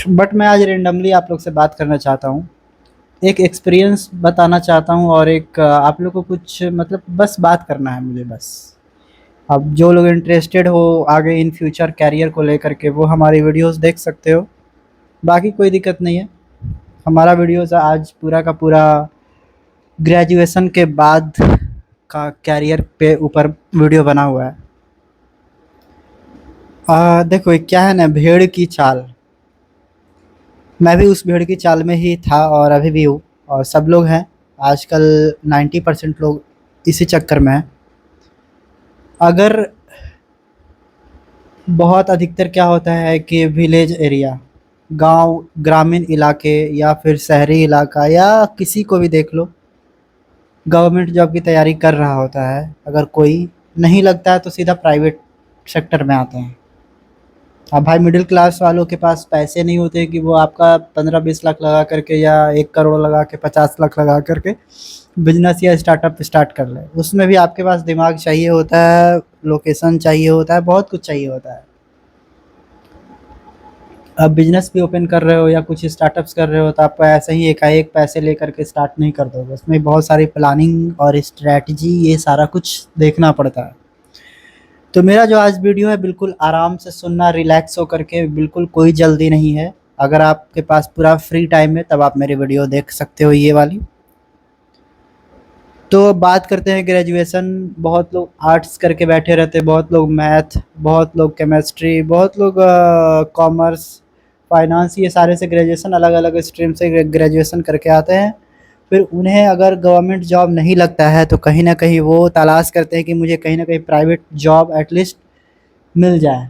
But मैं आज randomly आप लोग से बात करना चाहता हूँ। एक एक्सपीरियंस बताना चाहता हूँ और एक आप लोग को कुछ मतलब बस बात करना है मुझे बस। अब जो लोग इंटरेस्टेड हो आगे इन फ्यूचर कैरियर को लेकर के वो हमारी वीडियोस देख सकते हो। बाकी कोई दिक्कत नहीं है। हमारा वीडियोस आज पूरा का पूरा ग्रेजुएशन के बाद का कैरियर पे ऊपर वीडियो बना हुआ है। देखो ये क्या है ना, भेड़ की चाल। मैं भी उस भेड़ की चाल में ही था और अभी भी हूँ। और सब लोग हैं आजकल। 90% लोग इसी चक्कर में हैं। अगर बहुत अधिकतर क्या होता है कि विलेज एरिया, गांव, ग्रामीण इलाके या फिर शहरी इलाका या किसी को भी देख लो, गवर्नमेंट जॉब की तैयारी कर रहा होता है। अगर कोई नहीं लगता है तो सीधा प्राइवेट सेक्टर में आते हैं। अब भाई मिडिल क्लास वालों के पास पैसे नहीं होते कि वो आपका 15-20 लाख लगा करके या 1 करोड़ लगा के 50 लाख लगा करके बिजनेस या स्टार्टअप स्टार्ट कर ले। उसमें भी आपके पास दिमाग चाहिए होता है, लोकेशन चाहिए होता है, बहुत कुछ चाहिए होता है। अब बिजनेस भी ओपन कर रहे हो या कुछ स्टार्टअप्स कर रहे हो तो आप ऐसे ही एकाएक पैसे लेकर के स्टार्ट नहीं कर दोगे। उसमें बहुत सारी प्लानिंग और स्ट्रैटेजी, ये सारा कुछ देखना पड़ता है। तो मेरा जो आज वीडियो है बिल्कुल आराम से सुनना, रिलैक्स होकर के, बिल्कुल कोई जल्दी नहीं है। अगर आपके पास पूरा फ्री टाइम है तब आप मेरी वीडियो देख सकते हो, ये वाली। तो बात करते हैं ग्रेजुएशन। बहुत लोग आर्ट्स करके बैठे रहते हैं, बहुत लोग मैथ, बहुत लोग केमिस्ट्री, बहुत लोग कॉमर्स, फाइनेंस, ये सारे से ग्रेजुएशन, अलग अलग स्ट्रीम से ग्रेजुएशन करके आते हैं। फिर उन्हें अगर गवर्नमेंट जॉब नहीं लगता है तो कहीं ना कहीं वो तलाश करते हैं कि मुझे कहीं ना कहीं प्राइवेट जॉब एटलीस्ट मिल जाए।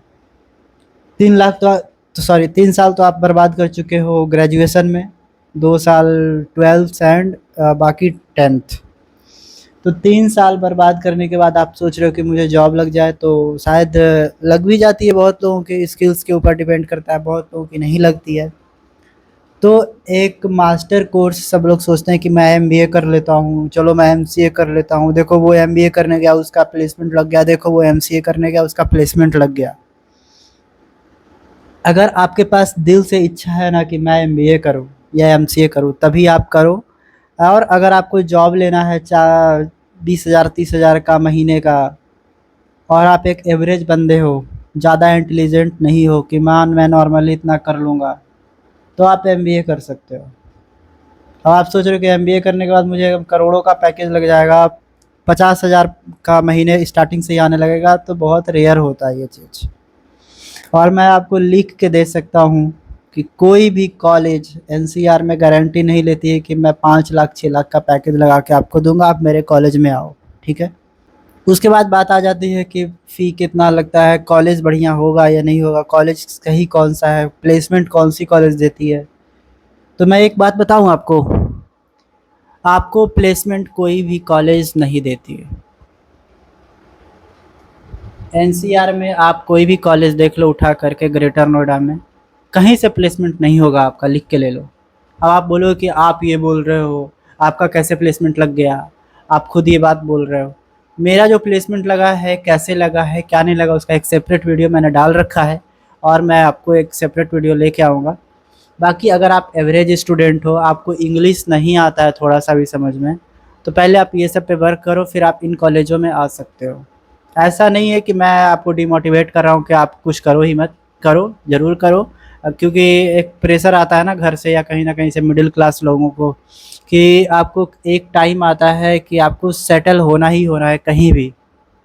3 लाख तो सॉरी 3 साल तो आप बर्बाद कर चुके हो ग्रेजुएशन में। 2 साल ट्वेल्थ एंड बाकी 10th। तो 3 साल बर्बाद करने के बाद आप सोच रहे हो कि मुझे जॉब लग जाए, तो शायद लग भी जाती है। बहुत लोगों के स्किल्स के ऊपर डिपेंड करता है, बहुत लोगों की नहीं लगती है। तो एक मास्टर कोर्स सब लोग सोचते हैं कि मैं एमबीए कर लेता हूँ, चलो मैं एमसीए कर लेता हूँ। देखो वो एमबीए करने गया उसका प्लेसमेंट लग गया, देखो वो एमसीए करने गया उसका प्लेसमेंट लग गया। अगर आपके पास दिल से इच्छा है ना कि मैं एमबीए करूँ या एमसीए करूँ, तभी आप करो। और अगर आपको जॉब लेना है 20,000 30,000 का महीने का, और आप एक एवरेज बंदे हो, ज़्यादा इंटेलिजेंट नहीं हो कि मैं नॉर्मली इतना कर लूँगा, तो आप एमबीए कर सकते हो। अब आप सोच रहे हो कि एमबीए करने के बाद मुझे करोड़ों का पैकेज लग जाएगा, 50,000 का महीने स्टार्टिंग से ही आने लगेगा, तो बहुत रेयर होता है ये चीज़। और मैं आपको लिख के दे सकता हूँ कि कोई भी कॉलेज एनसीआर में गारंटी नहीं लेती है कि मैं 5 लाख 6 लाख का पैकेज लगा के आपको दूंगा, आप मेरे कॉलेज में आओ। ठीक है। उसके बाद बात आ जाती है कि फ़ी कितना लगता है, कॉलेज बढ़िया होगा या नहीं होगा, कॉलेज सही कौन सा है, प्लेसमेंट कौन सी कॉलेज देती है। तो मैं एक बात बताऊं आपको, आपको प्लेसमेंट कोई भी कॉलेज नहीं देती है। एनसीआर में आप कोई भी कॉलेज देख लो उठा करके, ग्रेटर नोएडा में कहीं से प्लेसमेंट नहीं होगा आपका, लिख के ले लो। अब आप बोलो कि आप ये बोल रहे हो, आपका कैसे प्लेसमेंट लग गया, आप खुद ये बात बोल रहे हो। मेरा जो प्लेसमेंट लगा है, कैसे लगा है, क्या नहीं लगा, उसका एक सेपरेट वीडियो मैंने डाल रखा है और मैं आपको एक सेपरेट वीडियो लेके आऊँगा। बाकी अगर आप एवरेज स्टूडेंट हो, आपको इंग्लिश नहीं आता है थोड़ा सा भी समझ में, तो पहले आप ये सब पे वर्क करो, फिर आप इन कॉलेजों में आ सकते हो। ऐसा नहीं है कि मैं आपको डिमोटिवेट कर रहा हूँ कि आप कुछ करो ही मत, करो ज़रूर करो। क्योंकि एक प्रेशर आता है ना घर से या कहीं ना कहीं से, मिडिल क्लास लोगों को, कि आपको एक टाइम आता है कि आपको सेटल होना ही होना है कहीं भी।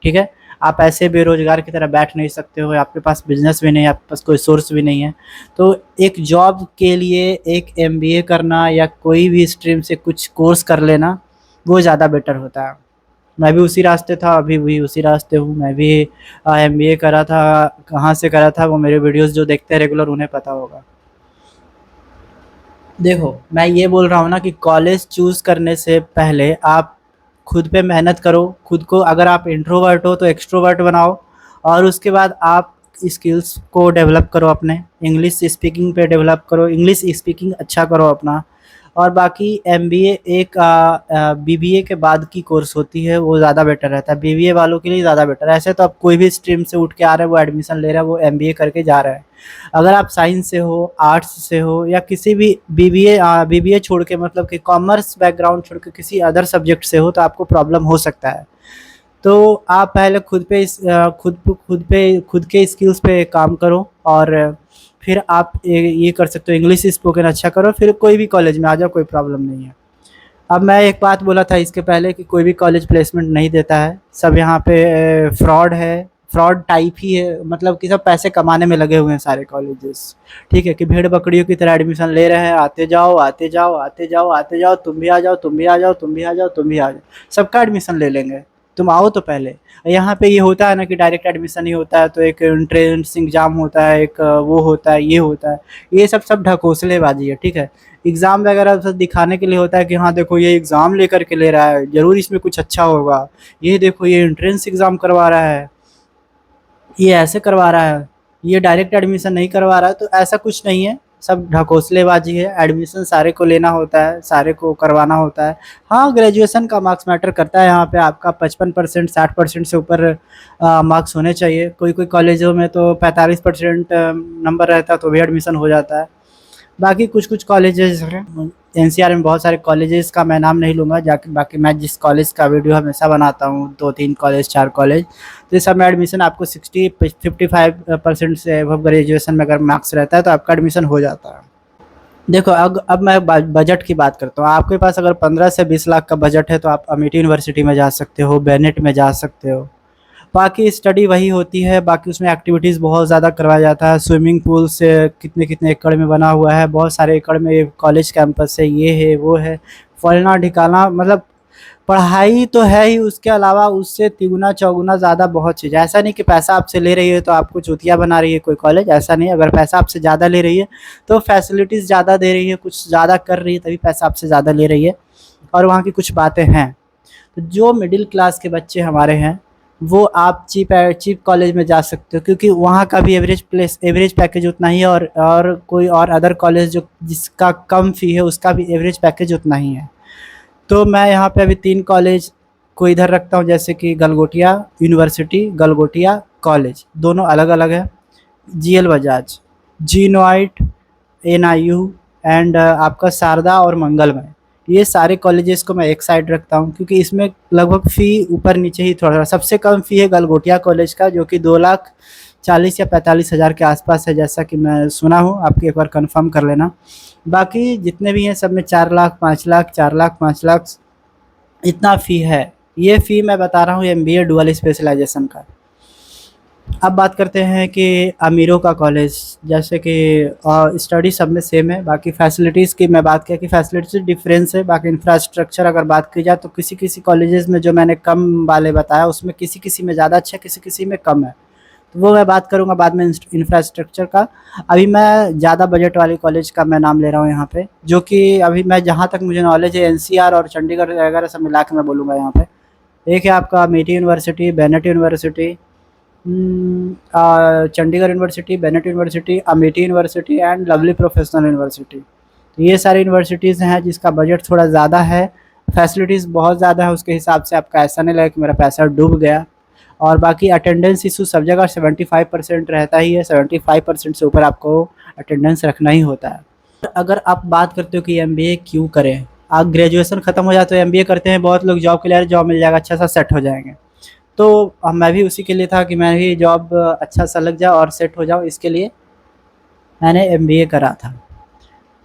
ठीक है। आप ऐसे बेरोजगार की तरह बैठ नहीं सकते हो, आपके पास बिजनेस भी नहीं है, आपके पास कोई सोर्स भी नहीं है। तो एक जॉब के लिए एक एमबीए करना या कोई भी स्ट्रीम से कुछ कोर्स कर लेना, वो ज़्यादा बेटर होता है। मैं भी उसी रास्ते था, अभी भी उसी रास्ते हूँ। मैं भी एमबीए करा था, कहाँ से करा था वो मेरे वीडियोस जो देखते हैं रेगुलर उन्हें पता होगा। देखो मैं ये बोल रहा हूँ ना कि कॉलेज चूज़ करने से पहले आप खुद पे मेहनत करो, खुद को, अगर आप इंट्रोवर्ट हो तो एक्सट्रोवर्ट बनाओ। और उसके बाद आप स्किल्स को डेवलप करो, अपने इंग्लिश स्पीकिंग पे डेवलप करो, इंग्लिश स्पीकिंग अच्छा करो अपना। और बाकी एमबीए एक बीबीए के बाद की कोर्स होती है, वो ज़्यादा बेटर रहता है, बीबीए वालों के लिए ज़्यादा बेटर है। ऐसे तो आप कोई भी स्ट्रीम से उठ के आ रहे हैं, वो एडमिशन ले रहा है, वो एमबीए करके जा रहा है। अगर आप साइंस से हो, आर्ट्स से हो, या किसी भी बीबीए छोड़ के, मतलब कि कॉमर्स बैकग्राउंड छोड़ के किसी अदर सब्जेक्ट से हो, तो आपको प्रॉब्लम हो सकता है। तो आप पहले खुद के स्किल्स पे काम करो, और फिर आप ये कर सकते हो, इंग्लिश स्पोकन अच्छा करो, फिर कोई भी कॉलेज में आ जाओ, कोई प्रॉब्लम नहीं है। अब मैं एक बात बोला था इसके पहले कि कोई भी कॉलेज प्लेसमेंट नहीं देता है, सब यहाँ पे फ्रॉड है, फ्रॉड टाइप ही है, मतलब कि सब पैसे कमाने में लगे हुए हैं सारे कॉलेजेस। ठीक है, कि भेड़ बकरियों की तरह एडमिशन ले रहे हैं, आते जाओ आते जाओ आते जाओ आते जाओ, तुम भी आ जाओ, तुम भी आ जाओ, तुम भी आ जाओ, तुम भी आ जाओ, सबका एडमिशन ले लेंगे, तुम आओ तो पहले। यहाँ पे ये होता है ना कि डायरेक्ट एडमिशन ही होता है, तो एक एंट्रेंस एग्जाम होता है, एक वो होता है, ये होता है, ये सब ढकोसलेबाजी है। ठीक है, एग्ज़ाम वगैरह सब दिखाने के लिए होता है कि हाँ देखो ये एग्ज़ाम लेकर के ले रहा है, ज़रूर इसमें कुछ अच्छा होगा, ये देखो ये एंट्रेंस एग्ज़ाम करवा रहा है, ये ऐसे करवा रहा है, ये डायरेक्ट एडमिशन नहीं करवा रहा है, तो ऐसा कुछ नहीं है, सब ढकोसलेबाजी है। एडमिशन सारे को लेना होता है, सारे को करवाना होता है। हाँ, ग्रेजुएशन का मार्क्स मैटर करता है, यहाँ पे आपका 55% 60% से ऊपर मार्क्स होने चाहिए। कोई कोई कॉलेजों में तो 45% नंबर रहता है, तो भी एडमिशन हो जाता है। बाकी कुछ कॉलेजेस हैं, एनसीआर में बहुत सारे कॉलेजेस का मैं नाम नहीं लूँगा, जाके बाकी मैं जिस कॉलेज का वीडियो हमेशा बनाता हूँ, 2-3 कॉलेज 4 कॉलेज, तो ये सब में एडमिशन आपको 60-55% से अब ग्रेजुएशन में अगर मार्क्स रहता है तो आपका एडमिशन हो जाता है। देखो, अब मैं बजट की बात करता हूँ। आपके पास अगर 15 से 20 लाख का बजट है तो आप अमिटी यूनिवर्सिटी में जा सकते हो, बेनेट में जा सकते हो। बाकी स्टडी वही होती है, बाकी उसमें एक्टिविटीज़ बहुत ज़्यादा करवाया जाता है। स्विमिंग पूल से कितने कितने एकड़ में बना हुआ है, बहुत सारे एकड़ में ये कॉलेज कैंपस है, ये है वो है, फलना ढिकाना, मतलब पढ़ाई तो है ही, उसके अलावा उससे तिगुना चौगुना ज़्यादा बहुत चीज़ है। ऐसा नहीं कि पैसा आपसे ले रही है तो आपको चूतिया बना रही है कोई कॉलेज, ऐसा नहीं। अगर पैसा आपसे ज़्यादा ले रही है तो फैसिलिटीज़ ज़्यादा दे रही है, कुछ ज़्यादा कर रही है, तभी पैसा आपसे ज़्यादा ले रही है, और वहाँ की कुछ बातें हैं। तो जो मिडिल क्लास के बच्चे हमारे हैं, वो आप चीप कॉलेज में जा सकते हो, क्योंकि वहाँ का भी एवरेज पैकेज उतना ही है, और कोई और अदर कॉलेज जो जिसका कम फ़ी है उसका भी एवरेज पैकेज उतना ही है। तो मैं यहाँ पे अभी 3 कॉलेज को इधर रखता हूँ, जैसे कि गलगोटिया यूनिवर्सिटी, गलगोटिया कॉलेज, दोनों अलग-अलग है। जीएल बजाज, जीनोइट, एनआईयू एंड आपका शारदा और मंगलमय, ये सारे कॉलेजेस को मैं एक साइड रखता हूँ, क्योंकि इसमें लगभग फ़ी ऊपर नीचे ही थोड़ा-सा। सबसे कम फ़ी है गलगोटिया कॉलेज का, जो कि 2,40,000 या 45,000 के आसपास है, जैसा कि मैं सुना हूँ। आप एक बार कंफर्म कर लेना। बाकी जितने भी हैं सब में 4 लाख 5 लाख 4 लाख 5 लाख इतना फ़ी है। ये फ़ी मैं बता रहा हूँ एमबीए डुअल स्पेशलाइजेशन का। अब बात करते हैं कि अमीरों का कॉलेज, जैसे कि स्टडी सब में सेम है। बाकी फैसिलिटीज़ की मैं बात किया कि फैसिलिटीज़ डिफरेंस है। बाकी इंफ्रास्ट्रक्चर अगर बात की जाए तो किसी किसी कॉलेजेस में जो मैंने कम वाले बताया, उसमें किसी किसी में ज़्यादा अच्छा है, किसी किसी में कम है, तो वो मैं बात करूँगा बाद में इंफ्रास्ट्रक्चर का। अभी मैं ज़्यादा बजट वाले कॉलेज का मैं नाम ले रहा हूँ यहाँ पे, जो कि अभी मैं जहाँ तक मुझे नॉलेज है एनसीआर और चंडीगढ़ वगैरह सब मिला के मैं बोलूँगा यहाँ पे। एक है आपका Amethi university, Bennett university, Chandigarh university, Bennett university, Amethi university and lovely professional university. तो ये सारी यूनिवर्सिटीज़ हैं जिसका बजट थोड़ा ज़्यादा है, फैसिलिटीज़ बहुत ज़्यादा है, उसके हिसाब से आपका ऐसा नहीं लगे कि मेरा पैसा डूब गया। और बाकी अटेंडेंस इशू सब जगह 75% रहता ही है, 75% से ऊपर आपको अटेंडेंस रखना ही होता है। अगर आप बात करते हो कि एमबीए क्यों करें, आप ग्रेजुएशन ख़त्म हो जाए तो एमबीए करते हैं बहुत लोग, जॉब के लिए जॉब मिल जाएगा, अच्छा सा सेट हो जाएंगे। तो मैं भी उसी के लिए था कि मैं भी जॉब अच्छा सा लग जाए और सेट हो जाऊँ, इसके लिए मैंने एमबीए करा था।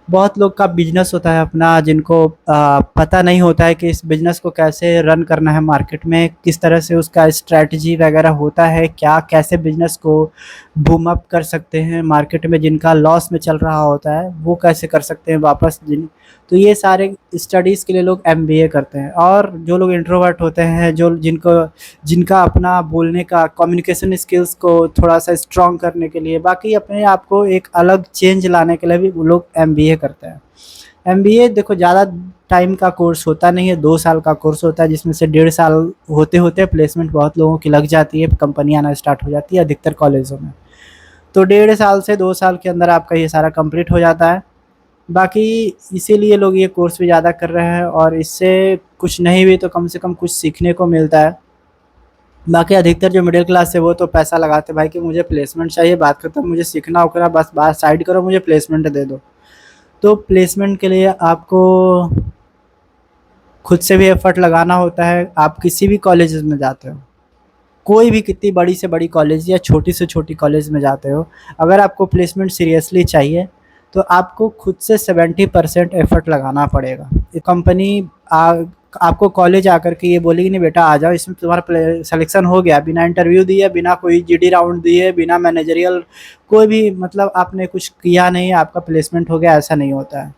बहुत लोग का बिजनेस होता है अपना, जिनको पता नहीं होता है कि इस बिजनेस को कैसे रन करना है, मार्केट में किस तरह से उसका स्ट्रैटेजी वगैरह होता है, क्या कैसे बिजनेस को बूम अप कर सकते हैं मार्केट में, जिनका लॉस में चल रहा होता है वो कैसे कर सकते हैं वापस तो ये सारे स्टडीज़ के लिए लोग एमबीए करते हैं। और जो लोग इंट्रोवर्ट होते हैं, जो जिनका अपना बोलने का कम्युनिकेशन स्किल्स को थोड़ा सा स्ट्रॉन्ग करने के लिए, बाकी अपने आप को एक अलग चेंज लाने के लिए भी वो लोग एमबीए करते हैं। एमबीए देखो ज़्यादा टाइम का कोर्स होता नहीं है, 2 साल का कोर्स होता है, जिसमें से 1.5 साल होते होते प्लेसमेंट बहुत लोगों की लग जाती है, कंपनी आना स्टार्ट हो जाती है अधिकतर कॉलेजों में। तो 1.5 साल से 2 साल के अंदर आपका ये सारा कंप्लीट हो जाता है। बाकी इसीलिए लोग ये कोर्स भी ज़्यादा कर रहे हैं, और इससे कुछ नहीं भी तो कम से कम कुछ सीखने को मिलता है। बाकी अधिकतर जो मिडिल क्लास है वो तो पैसा लगाते हैं भाई कि मुझे प्लेसमेंट चाहिए, बात करता हूँ, मुझे सीखना होगा, बस बात साइड करो, मुझे प्लेसमेंट दे दो। तो प्लेसमेंट के लिए आपको खुद से भी एफर्ट लगाना होता है। आप किसी भी कॉलेजेस में जाते हो, कोई भी कितनी बड़ी से बड़ी कॉलेज या छोटी से छोटी कॉलेज में जाते हो, अगर आपको प्लेसमेंट सीरियसली चाहिए तो आपको खुद से 70% एफर्ट लगाना पड़ेगा। ये कंपनी आपको कॉलेज आकर के ये बोलेगी नहीं बेटा आ जाओ, इसमें तुम्हारा सिलेक्शन हो गया, बिना इंटरव्यू दिए, बिना कोई जीडी राउंड दिए, बिना मैनेजरियल कोई भी मतलब आपने कुछ किया नहीं, आपका प्लेसमेंट हो गया, ऐसा नहीं होता है।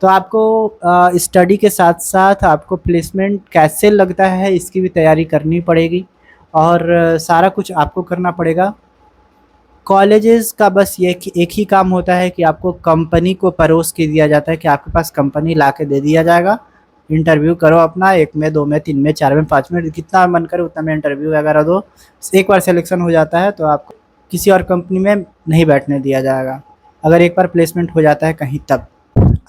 तो आपको स्टडी के साथ साथ आपको प्लेसमेंट कैसे लगता है इसकी भी तैयारी करनी पड़ेगी, और सारा कुछ आपको करना पड़ेगा। कॉलेजेस का बस ये एक ही काम होता है कि आपको कंपनी को परोस के दिया जाता है, कि आपके पास कंपनी ला के दे दिया जाएगा, इंटरव्यू करो अपना, 1 में 2 में 3 में 4 में 5 में कितना मन करे उतना में इंटरव्यू वगैरह दो। एक बार सिलेक्शन हो जाता है तो आपको किसी और कंपनी में नहीं बैठने दिया जाएगा, अगर एक बार प्लेसमेंट हो जाता है कहीं तब।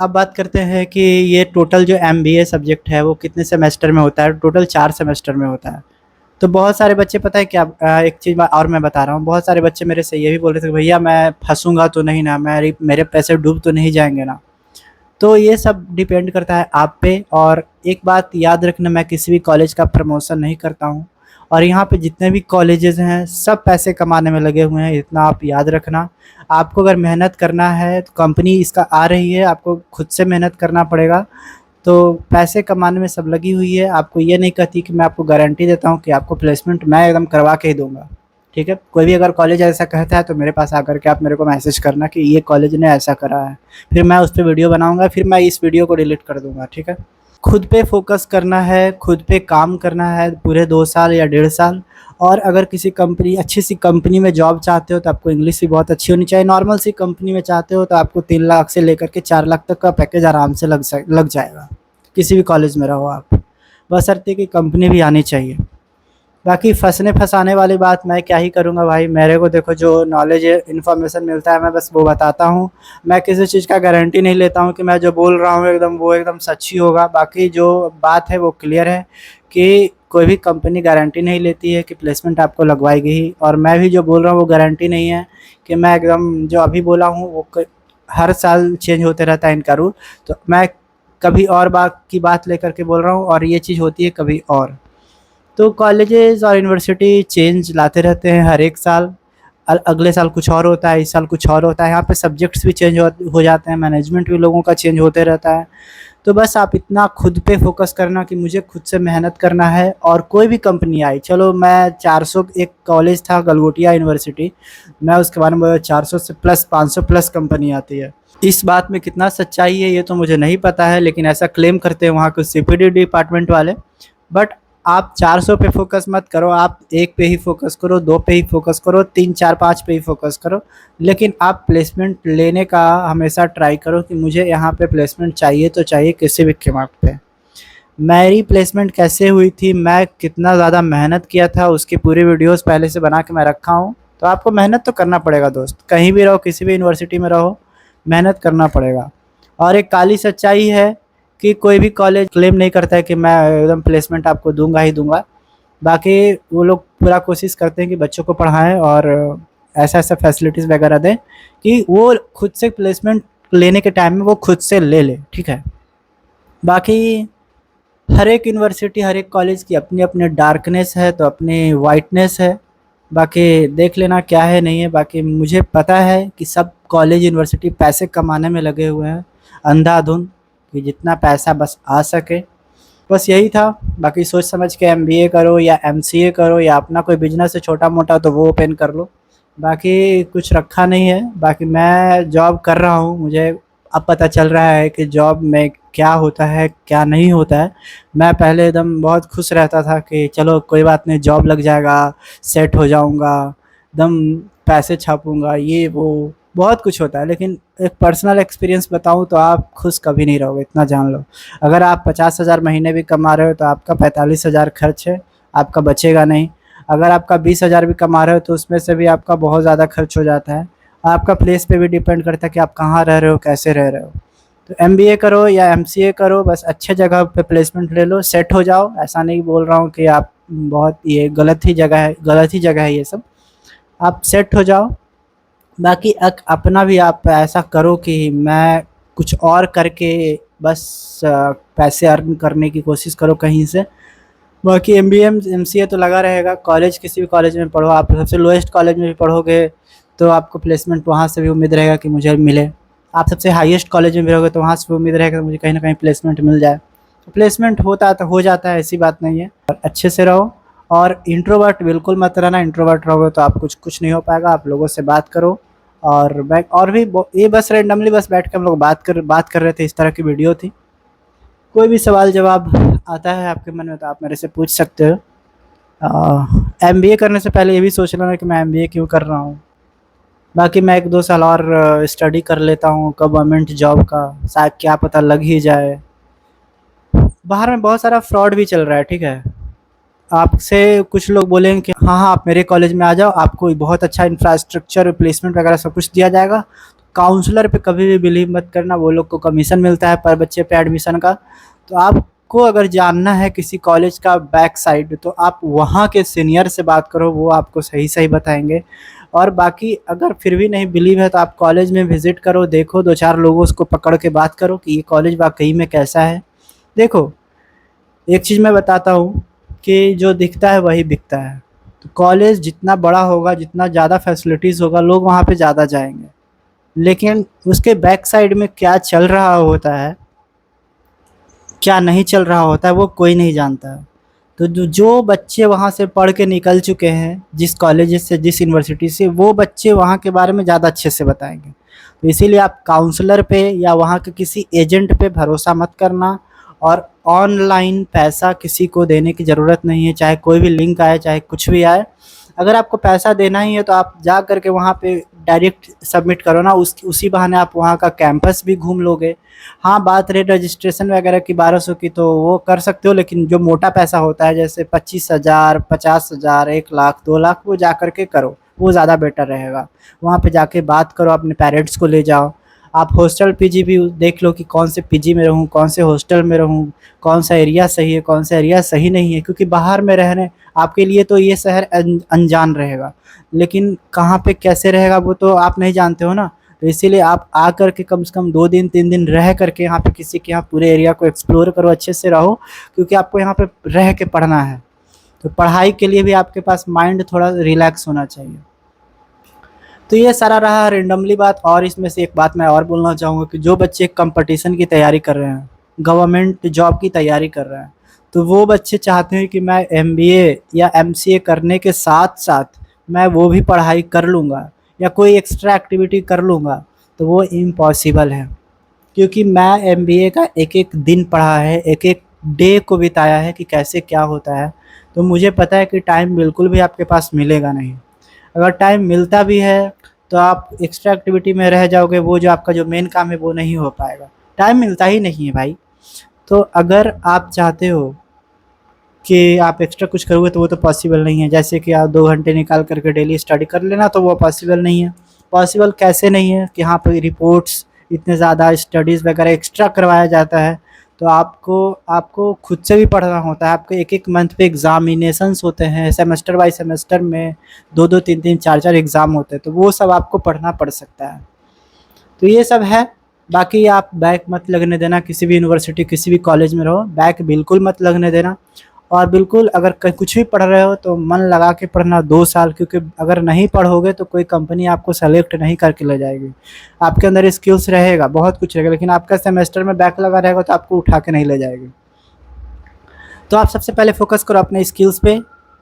अब बात करते हैं कि ये टोटल जो एमबीए सब्जेक्ट है वो कितने सेमेस्टर में होता है। टोटल 4 सेमेस्टर में होता है। तो बहुत सारे बच्चे, पता है क्या, एक चीज़ और मैं बता रहा हूँ, बहुत सारे बच्चे मेरे से ये भी बोल रहे थे कि भैया मैं फंसूंगा तो नहीं ना, मेरे पैसे डूब तो नहीं जाएंगे ना। तो ये सब डिपेंड करता है आप पे। और एक बात याद रखना, मैं किसी भी कॉलेज का प्रमोशन नहीं करता हूँ, और यहाँ पे जितने भी कॉलेजेस हैं सब पैसे कमाने में लगे हुए हैं, इतना आप याद रखना। आपको अगर मेहनत करना है तो कंपनी इसका आ रही है, आपको खुद से मेहनत करना पड़ेगा। तो पैसे कमाने में सब लगी हुई है। आपको ये नहीं कहती कि मैं आपको गारंटी देता हूँ कि आपको प्लेसमेंट मैं एकदम करवा के ही दूंगा, ठीक है। कोई भी अगर कॉलेज ऐसा कहता है तो मेरे पास आकर के आप मेरे को मैसेज करना कि ये कॉलेज ने ऐसा करा है, फिर मैं उस पर वीडियो बनाऊंगा, फिर मैं इस वीडियो को डिलीट कर दूंगा, ठीक है। खुद पे फोकस करना है, खुद पे काम करना है पूरे 2 साल या 1.5 साल। और अगर किसी कंपनी, अच्छी सी कंपनी में जॉब चाहते हो तो आपको इंग्लिश भी बहुत अच्छी होनी चाहिए। नॉर्मल सी कंपनी में चाहते हो तो आपको 3 लाख से लेकर के 4 लाख तक का पैकेज आराम से लग जाएगा, किसी भी कॉलेज में रहो आप, बशर्ते कि कंपनी भी आनी चाहिए। बाकी फँसने फँसाने वाली बात मैं क्या ही करूँगा भाई, मेरे को देखो जो नॉलेज है, इन्फॉर्मेशन मिलता है, मैं बस वो बताता हूँ। मैं किसी चीज़ का गारंटी नहीं लेता हूँ कि मैं जो बोल रहा हूँ एकदम वो एकदम सच ही होगा। बाकी जो बात है वो क्लियर है कि कोई भी कंपनी गारंटी नहीं लेती है कि प्लेसमेंट आपको लगवाएगी ही, और मैं भी जो बोल रहा हूँ वो गारंटी नहीं है कि मैं एकदम जो अभी बोला हूँ वो हर साल चेंज होते रहता है इनका रूल। तो मैं कभी और बात की बात लेकर के बोल रहा हूँ और ये चीज़ होती है कभी और। तो कॉलेजेस और यूनिवर्सिटी चेंज लाते रहते हैं हर एक साल। अगले साल कुछ और होता है, इस साल कुछ और होता है। यहाँ पे सब्जेक्ट्स भी चेंज हो जाते हैं, मैनेजमेंट भी लोगों का चेंज होते रहता है। तो बस आप इतना खुद पे फोकस करना कि मुझे खुद से मेहनत करना है, और कोई भी कंपनी आई, चलो मैं 400, एक कॉलेज था गलगोटिया यूनिवर्सिटी, मैं उसके बारे में 400 से प्लस 500 प्लस कंपनी आती है। इस बात में कितना सच्चाई है ये तो मुझे नहीं पता है, लेकिन ऐसा क्लेम करते हैं वहाँ के सीपीडी डिपार्टमेंट वाले। बट आप 400 पे फोकस मत करो, आप 1 पे ही फोकस करो, 2 पे ही फोकस करो, 3 4 5 पे ही फोकस करो। लेकिन आप प्लेसमेंट लेने का हमेशा ट्राई करो कि मुझे यहाँ पे प्लेसमेंट चाहिए तो चाहिए, किसी भी कीमत पे। मेरी प्लेसमेंट कैसे हुई थी, मैं कितना ज़्यादा मेहनत किया था, उसकी पूरी वीडियोस पहले से बना के मैं रखा हूँ। तो आपको मेहनत तो करना पड़ेगा दोस्त, कहीं भी रहो, किसी भी यूनिवर्सिटी में रहो, मेहनत करना पड़ेगा। और एक काली सच्चाई है कि कोई भी कॉलेज क्लेम नहीं करता है कि मैं एकदम प्लेसमेंट आपको दूंगा ही दूंगा। बाकी वो लोग पूरा कोशिश करते हैं कि बच्चों को पढ़ाएं और ऐसा ऐसा फैसिलिटीज़ वगैरह दें कि वो खुद से प्लेसमेंट लेने के टाइम में वो खुद से ले ले, ठीक है। बाकी हर एक यूनिवर्सिटी, हर एक कॉलेज की अपनी अपनी डार्कनेस है तो अपनी वाइटनेस है। बाकी देख लेना क्या है नहीं है। बाकी मुझे पता है कि सब कॉलेज यूनिवर्सिटी पैसे कमाने में लगे हुए हैं अंधाधुंध, कि जितना पैसा बस आ सके, बस यही था। बाकी सोच समझ के एमबीए करो या एमसीए करो, या अपना कोई बिजनेस है छोटा मोटा तो वो ओपन कर लो। बाकी कुछ रखा नहीं है। बाकी मैं जॉब कर रहा हूँ, मुझे अब पता चल रहा है कि जॉब में क्या होता है क्या नहीं होता है। मैं पहले एकदम बहुत खुश रहता था कि चलो कोई बात नहीं, जॉब लग जाएगा, सेट हो जाऊंगा, एकदम पैसे छापूंगा, ये वो बहुत कुछ होता है। लेकिन एक पर्सनल एक्सपीरियंस बताऊं तो आप खुश कभी नहीं रहोगे, इतना जान लो। अगर आप 50,000 महीने भी कमा रहे हो तो आपका 45,000 खर्च है, आपका बचेगा नहीं। अगर आपका 20,000 भी कमा रहे हो तो उसमें से भी आपका बहुत ज़्यादा खर्च हो जाता है। आपका प्लेस पे भी डिपेंड करता है कि आप कहाँ रह रहे हो, कैसे रह रहे हो। तो एमबीए करो या एमसीए करो, बस अच्छे जगह पे प्लेसमेंट ले लो, सेट हो जाओ। ऐसा नहीं बोल रहा हूँ कि आप बहुत ये गलत ही जगह है ये सब। आप सेट हो जाओ। बाकी अपना भी आप ऐसा करो कि मैं कुछ और करके बस पैसे अर्न करने की कोशिश करो कहीं से। बाकी एमबीए एमसीए तो लगा रहेगा। कॉलेज किसी भी कॉलेज में पढ़ो, आप सबसे लोएस्ट कॉलेज में भी पढ़ोगे तो आपको प्लेसमेंट वहाँ से भी उम्मीद रहेगा कि मुझे मिले। आप सबसे हाईएस्ट कॉलेज में भी रहोगे तो वहाँ से भी उम्मीद रहेगा कि मुझे कहीं ना कहीं प्लेसमेंट मिल जाए। तो प्लेसमेंट होता तो हो जाता है, ऐसी बात नहीं है। और अच्छे से रहो। और इंट्रोवर्ट बिल्कुल मत रहना। इंट्रोवर्ट रहोगे तो आप कुछ नहीं हो पाएगा। आप लोगों से बात करो। और बैक और भी ये बस रेंडमली बस बैठ के हम लोग बात कर रहे थे, इस तरह की वीडियो थी। कोई भी सवाल जवाब आता है आपके मन में तो आप मेरे से पूछ सकते हो। एमबीए करने से पहले ये भी सोच लेना कि मैं एमबीए क्यों कर रहा हूँ। बाकी मैं 1-2 साल और स्टडी कर लेता हूँ गवर्नमेंट जॉब का, शायद क्या पता लग ही जाए। बाहर में बहुत सारा फ्रॉड भी चल रहा है, ठीक है। आपसे कुछ लोग बोलेंगे कि हाँ हाँ आप मेरे कॉलेज में आ जाओ, आपको बहुत अच्छा इंफ्रास्ट्रक्चर प्लेसमेंट वगैरह सब कुछ दिया जाएगा। काउंसलर पे कभी भी बिलीव मत करना, वो लोग को कमीशन मिलता है पर बच्चे पे एडमिशन का। तो आपको अगर जानना है किसी कॉलेज का बैक साइड तो आप वहाँ के सीनियर से बात करो, वो आपको सही सही बताएंगे। और बाकी अगर फिर भी नहीं बिलीव है तो आप कॉलेज में विजिट करो, देखो 2-4 लोगों उसको पकड़ के बात करो कि ये कॉलेज वाकई में कैसा है। देखो एक चीज़ मैं बताता हूँ कि जो दिखता है वही बिकता है। तो कॉलेज जितना बड़ा होगा, जितना ज़्यादा फैसिलिटीज़ होगा, लोग वहाँ पे ज़्यादा जाएंगे। लेकिन उसके बैक साइड में क्या चल रहा होता है, क्या नहीं चल रहा होता है, वो कोई नहीं जानता है। तो जो बच्चे वहाँ से पढ़ के निकल चुके हैं, जिस कॉलेज से जिस यूनिवर्सिटी से, वो बच्चे वहाँ के बारे में ज़्यादा अच्छे से बताएंगे। तो इसीलिए आप काउंसलर पे या वहाँ के किसी एजेंट पे भरोसा मत करना। और ऑनलाइन पैसा किसी को देने की ज़रूरत नहीं है, चाहे कोई भी लिंक आए, चाहे कुछ भी आए। अगर आपको पैसा देना ही है तो आप जा करके वहाँ पे डायरेक्ट सबमिट करो ना, उसी बहाने आप वहाँ का कैंपस भी घूम लोगे। हाँ, बात रही रजिस्ट्रेशन वगैरह की 1200 की तो वो कर सकते हो, लेकिन जो मोटा पैसा होता है जैसे 25,000, 50,000, 1 लाख, 2 लाख, वो जा करके करो, वो ज़्यादा बेटर रहेगा। वहाँ पे जाके बात करो, अपने पेरेंट्स को ले जाओ। आप हॉस्टल पीजी भी देख लो कि कौन से पीजी में रहूँ, कौन से हॉस्टल में रहूँ, कौन सा एरिया सही है, कौन सा एरिया सही नहीं है। क्योंकि बाहर में रहने आपके लिए तो ये शहर अनजान रहेगा, लेकिन कहाँ पे कैसे रहेगा वो तो आप नहीं जानते हो ना। तो इसीलिए आप आ कर के कम से कम 2 दिन 3 दिन रह करके यहाँ पे किसी के यहाँ पूरे एरिया को एक्सप्लोर करो, अच्छे से रहो। क्योंकि आपको यहाँ पे रह के पढ़ना है, तो पढ़ाई के लिए भी आपके पास माइंड थोड़ा रिलैक्स होना चाहिए। तो ये सारा रहा रेंडमली बात। और इसमें से एक बात मैं और बोलना चाहूँगा कि जो बच्चे कंपटीशन की तैयारी कर रहे हैं, गवर्नमेंट जॉब की तैयारी कर रहे हैं, तो वो बच्चे चाहते हैं कि मैं एमबीए या एमसीए करने के साथ साथ मैं वो भी पढ़ाई कर लूँगा या कोई एक्स्ट्रा एक्टिविटी कर लूँगा, तो वो इम्पॉसिबल है। क्योंकि मैं एमबीए का एक एक दिन पढ़ा है, एक एक डे को बिताया है कि कैसे क्या होता है। तो मुझे पता है कि टाइम बिल्कुल भी आपके पास मिलेगा नहीं। अगर टाइम मिलता भी है तो आप एक्स्ट्रा एक्टिविटी में रह जाओगे, वो जो आपका जो मेन काम है वो नहीं हो पाएगा। टाइम मिलता ही नहीं है भाई। तो अगर आप चाहते हो कि आप एक्स्ट्रा कुछ करोगे तो वो तो पॉसिबल नहीं है। जैसे कि आप 2 घंटे निकाल करके डेली स्टडी कर लेना, तो वो पॉसिबल नहीं है। पॉसिबल कैसे नहीं है कि हाँ पे रिपोर्ट्स इतने ज़्यादा स्टडीज़ वगैरह एक्स्ट्रा करवाया जाता है, तो आपको आपको खुद से भी पढ़ना होता है। आपके एक एक मंथ पे एग्जामिनेशंस होते हैं, सेमेस्टर बाय सेमेस्टर में 2-2, 3-3, 4-4 एग्ज़ाम होते हैं, तो वो सब आपको पढ़ना पड़ सकता है। तो ये सब है। बाकी आप बैक मत लगने देना, किसी भी यूनिवर्सिटी किसी भी कॉलेज में रहो, बैक बिल्कुल मत लगने देना। और बिल्कुल अगर कुछ भी पढ़ रहे हो तो मन लगा के पढ़ना 2 साल। क्योंकि अगर नहीं पढ़ोगे तो कोई कंपनी आपको सेलेक्ट नहीं करके ले जाएगी। आपके अंदर स्किल्स रहेगा, बहुत कुछ रहेगा, लेकिन आपका सेमेस्टर में बैक लगा रहेगा तो आपको उठा के नहीं ले जाएगी। तो आप सबसे पहले फोकस करो अपने स्किल्स पे,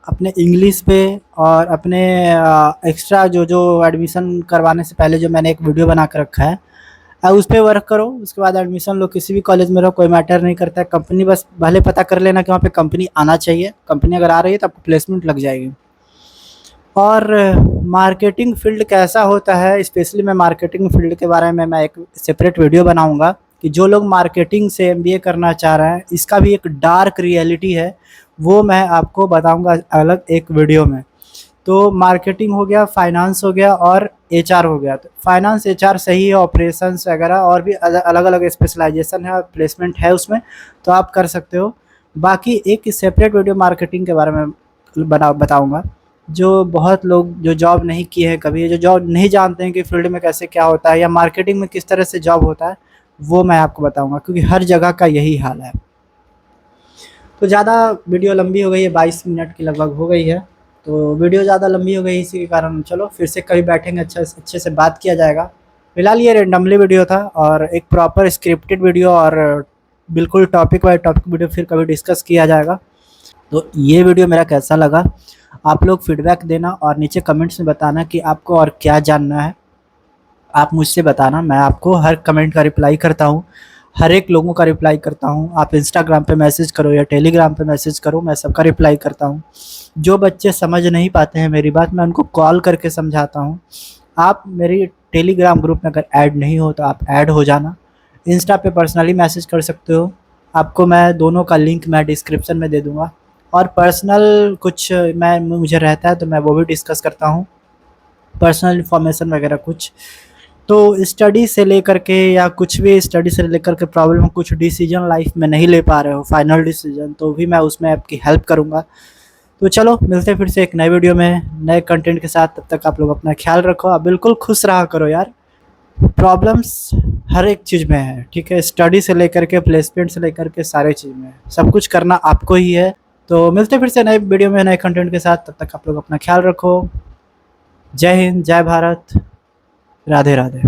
अपने इंग्लिश पे, और अपने एक्स्ट्रा जो जो एडमिशन करवाने से पहले जो मैंने एक वीडियो बना कर रखा है, उस पे वर्क करो। उसके बाद एडमिशन लो, किसी भी कॉलेज में रहो, कोई मैटर नहीं करता है। कंपनी बस पहले पता कर लेना कि वहाँ पे कंपनी आना चाहिए। कंपनी अगर आ रही है तो आपको प्लेसमेंट लग जाएगी। और मार्केटिंग फील्ड कैसा होता है, स्पेशली मैं मार्केटिंग फील्ड के बारे में मैं एक सेपरेट वीडियो बनाऊंगा कि जो लोग मार्केटिंग से एमबीए करना चाह रहे हैं, इसका भी एक डार्क रियलिटी है, वो मैं आपको बताऊंगा अलग एक वीडियो में। तो मार्केटिंग हो गया, फाइनेंस हो गया और एचआर हो गया। तो फाइनेंस, एचआर सही है, ऑपरेशंस वगैरह और भी अलग अलग स्पेशलाइजेशन है, प्लेसमेंट है उसमें, तो आप कर सकते हो। बाकी एक सेपरेट वीडियो मार्केटिंग के बारे में बताऊंगा, जो बहुत लोग जो जॉब नहीं किए हैं कभी, जो जॉब नहीं जानते हैं कि फील्ड में कैसे क्या होता है या मार्केटिंग में किस तरह से जॉब होता है, वो मैं आपको बताऊंगा, क्योंकि हर जगह का यही हाल है। तो ज़्यादा वीडियो लंबी हो गई है, 22 मिनट की लगभग हो गई है, तो वीडियो ज़्यादा लंबी हो गई इसी के कारण। चलो फिर से कभी बैठेंगे, अच्छे से बात किया जाएगा। फिलहाल ये रेंडमली वीडियो था, और एक प्रॉपर स्क्रिप्टेड वीडियो और बिल्कुल टॉपिक वाइज टॉपिक वीडियो फिर कभी डिस्कस किया जाएगा। तो ये वीडियो मेरा कैसा लगा, आप लोग फीडबैक देना और नीचे कमेंट्स में बताना कि आपको और क्या जानना है। आप मुझसे बताना, मैं आपको हर कमेंट का रिप्लाई करता हूँ, हर एक लोगों का रिप्लाई करता हूँ। आप इंस्टाग्राम पे मैसेज करो या टेलीग्राम पे मैसेज करो, मैं सबका रिप्लाई करता हूँ। जो बच्चे समझ नहीं पाते हैं मेरी बात, मैं उनको कॉल करके समझाता हूँ। आप मेरी टेलीग्राम ग्रुप में अगर ऐड नहीं हो तो आप ऐड हो जाना। इंस्टा पे पर्सनली मैसेज कर सकते हो, आपको मैं दोनों का लिंक मैं डिस्क्रिप्शन में दे दूँगा। और पर्सनल कुछ मैं मुझे रहता है तो मैं वो भी डिस्कस करता हूँ, पर्सनल इन्फॉर्मेशन वगैरह कुछ। तो स्टडी से लेकर के या कुछ भी स्टडी से लेकर के प्रॉब्लम, कुछ डिसीजन लाइफ में नहीं ले पा रहे हो, फाइनल डिसीजन, तो भी मैं उसमें आपकी हेल्प करूँगा। तो चलो मिलते हैं फिर से एक नए वीडियो में नए कंटेंट के साथ। तब तक आप लोग अपना ख्याल रखो, आप बिल्कुल खुश रहा करो यार। प्रॉब्लम्स हर एक चीज़ में है, ठीक है, स्टडी से लेकर के प्लेसमेंट से लेकर के सारे चीज़ में सब कुछ करना आपको ही है। तो मिलते हैं फिर से नए वीडियो में नए कंटेंट के साथ, तब तक आप लोग अपना ख्याल रखो। जय हिंद, जय भारत, राधे राधे।